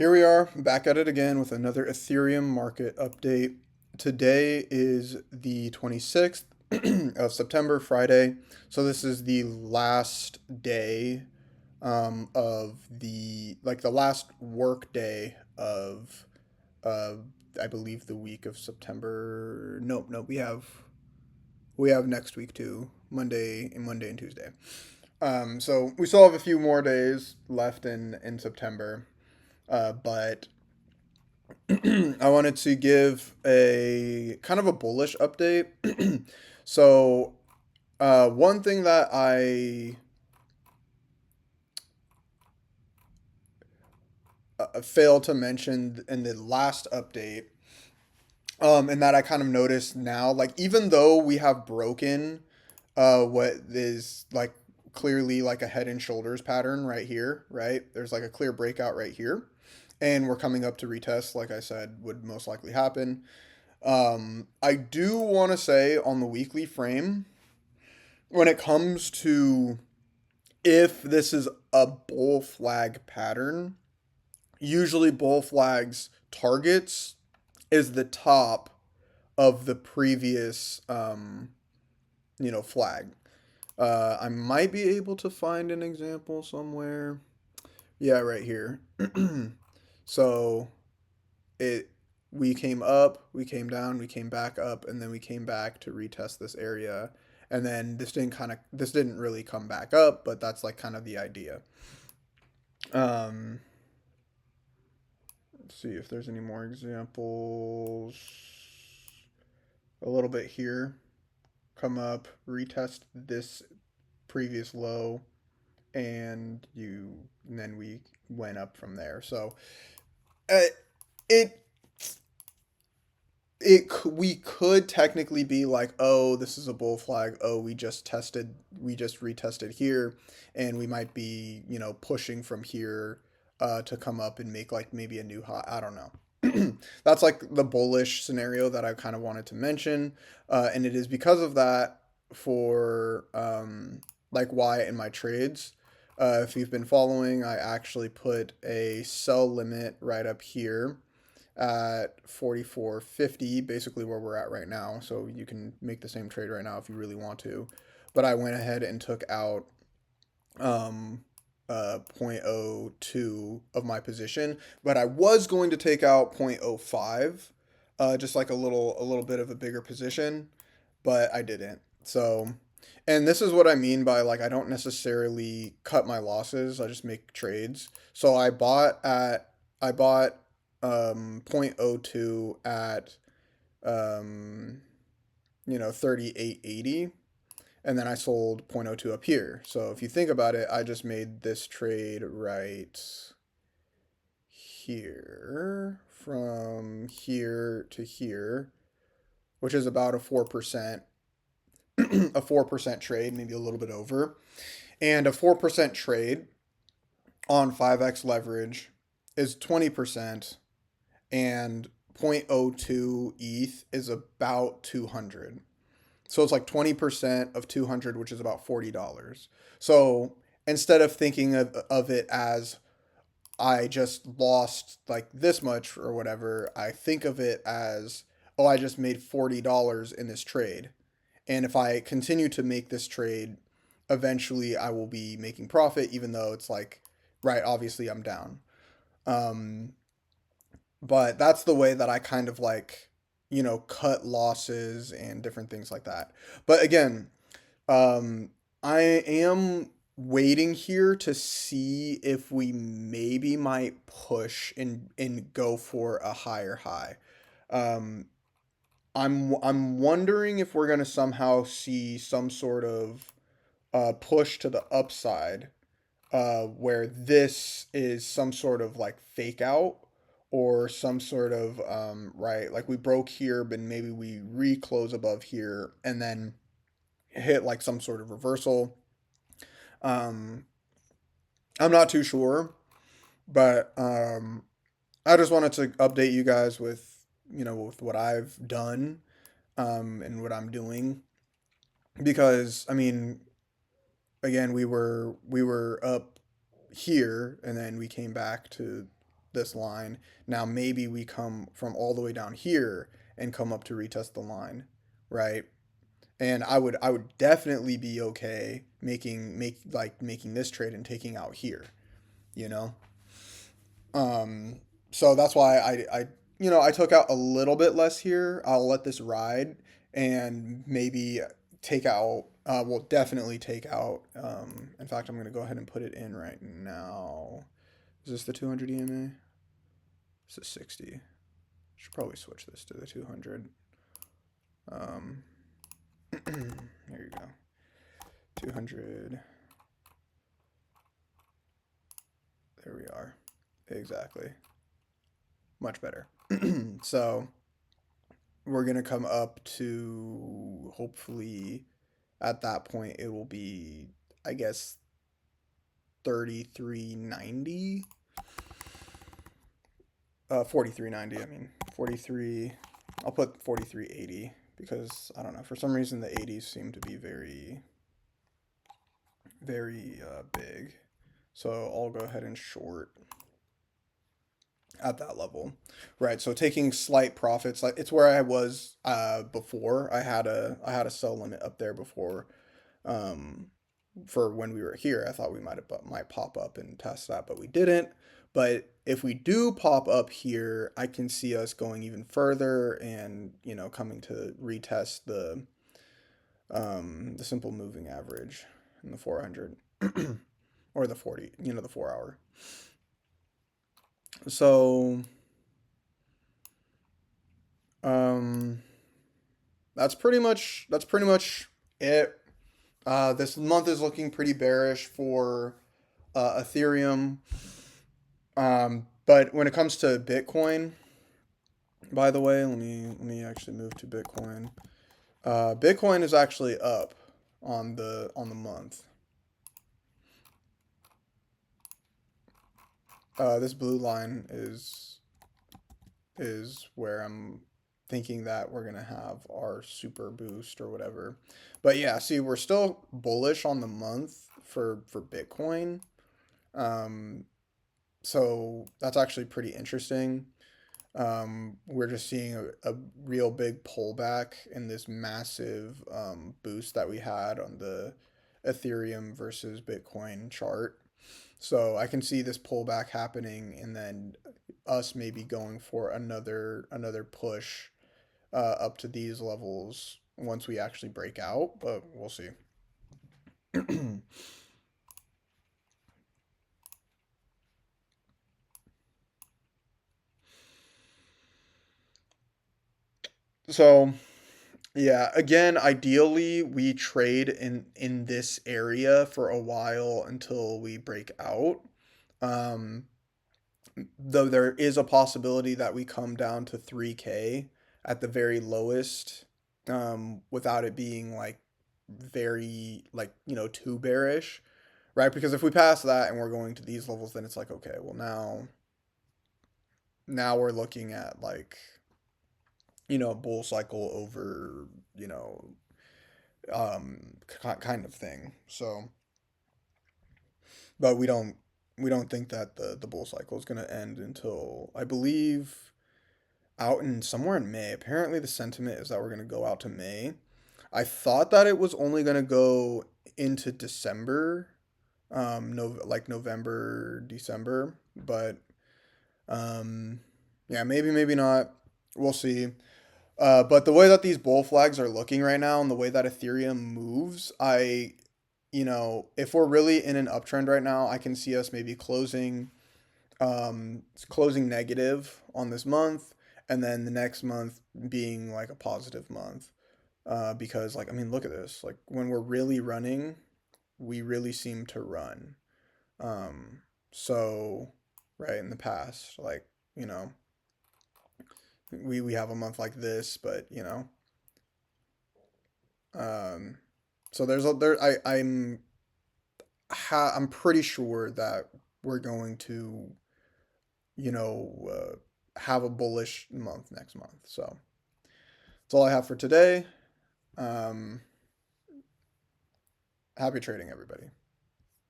Here we are, back at it again with another Ethereum market update. Today is the 26th of September, Friday. So this is the last day of the last work day of, uh, I believe, the week of September. No, we have next week too, Monday and Tuesday. So we still have a few more days left in September. But I wanted to give a kind of a bullish update. So, one thing that I failed to mention in the last update, and that I kind of noticed now, like even though we have broken what is like clearly like a head and shoulders pattern right here, right? There's like a clear breakout right here. And we're coming up to retest, like I said, would most likely happen. I do want to say on the weekly frame, when it comes to if this is a bull flag pattern, usually bull flags targets is the top of the previous flag. I might be able to find an example somewhere. Yeah, right here. So it we came up, we came down, we came back up, and then we came back to retest this area. And then this didn't really come back up, but that's like kind of the idea. Um, let's see if there's any more examples. A little bit here. Come up, retest this previous low, and then we went up from there. So uh, it we could technically be like, oh, this is a bull flag. Oh, we just retested here, and we might be pushing from here to come up and make like maybe a new high. I don't know. That's like the bullish scenario that I kind of wanted to mention, and it is because of that for like why in my trades. If you've been following, I actually put a sell limit right up here at 44.50, basically where we're at right now. So you can make the same trade right now if you really want to. But I went ahead and took out um, zero point zero 0.02 of my position, but I was going to take out 0.05, just like a little bit of a bigger position, but I didn't. So, and this is what I mean by like I don't necessarily cut my losses. I just make trades. So I bought 0.02 at um 38.80, and then I sold 0.02 up here. So if you think about it, I just made this trade right here from here to here, which is about a 4% a 4% trade, maybe a little bit over. And a 4% trade on 5x leverage is 20%, and 0.02 ETH is about 200. So it's like 20% of 200, which is about $40. So instead of thinking of it as I just lost like this much or whatever, I think of it as, oh, I just made $40 in this trade. And if I continue to make this trade, eventually I will be making profit, even though it's like, right, obviously I'm down. Um, but that's the way that I kind of like, cut losses and different things like that. But again, um, I am waiting here to see if we maybe might push and go for a higher high. Um, I'm wondering if we're gonna somehow see some sort of push to the upside, where this is some sort of like fake out or some sort of right, like we broke here but maybe we reclose above here and then hit like some sort of reversal. um I'm not too sure, but I just wanted to update you guys with with what I've done, and what I'm doing, because I mean, again, we were up here and then we came back to this line. Now maybe we come from all the way down here and come up to retest the line, right? And I would definitely be okay making this trade and taking out here, you know. So that's why I took out a little bit less here. I'll let this ride and maybe take out. Well, definitely take out. In fact, I'm gonna go ahead and put it in right now. Is this the 200 EMA? This is 60. Should probably switch this to the 200. There you go. 200. There we are. Exactly. Much better. So we're going to come up to, hopefully at that point it will be, I guess, 33.90. 43.90, I mean. 43. I'll put 43.80 because I don't know, for some reason the 80s seem to be very big. So I'll go ahead and short at that level, right? So taking slight profits, like it's where I was before. I had a sell limit up there before, for when we were here. I thought we might pop up and test that, but we didn't. But if we do pop up here, I can see us going even further and coming to retest the simple moving average in the 400 or the 40, the 4 hour. So that's pretty much it. This month is looking pretty bearish for Ethereum. But when it comes to Bitcoin, by the way, let me actually move to Bitcoin. Bitcoin is actually up on the month. This blue line is where I'm thinking that we're gonna have our super boost or whatever. But yeah, see, we're still bullish on the month for Bitcoin. So that's actually pretty interesting. We're just seeing a real big pullback in this massive boost that we had on the Ethereum versus Bitcoin chart. So I can see this pullback happening and then us maybe going for another push up to these levels once we actually break out, but we'll see. So yeah, again, ideally we trade in this area for a while until we break out. Um, though there is a possibility that we come down to 3K at the very lowest, without it being like very too bearish, right? Because if we pass that and we're going to these levels, then it's like, okay, well now we're looking at like bull cycle over kind of thing. So, but we don't think that the bull cycle is going to end until, I believe, out in somewhere in May. Apparently the sentiment is that we're going to go out to May. I thought that it was only going to go into December, November, December, but yeah, maybe not. We'll see. But the way that these bull flags are looking right now and the way that Ethereum moves, if we're really in an uptrend right now, I can see us maybe closing negative on this month, and then the next month being like a positive month. Because look at this. Like when we're really running, we really seem to run. So right in the past, we have a month like this, but so I'm pretty sure that we're going to have a bullish month next month. So that's all I have for today. Happy trading, everybody.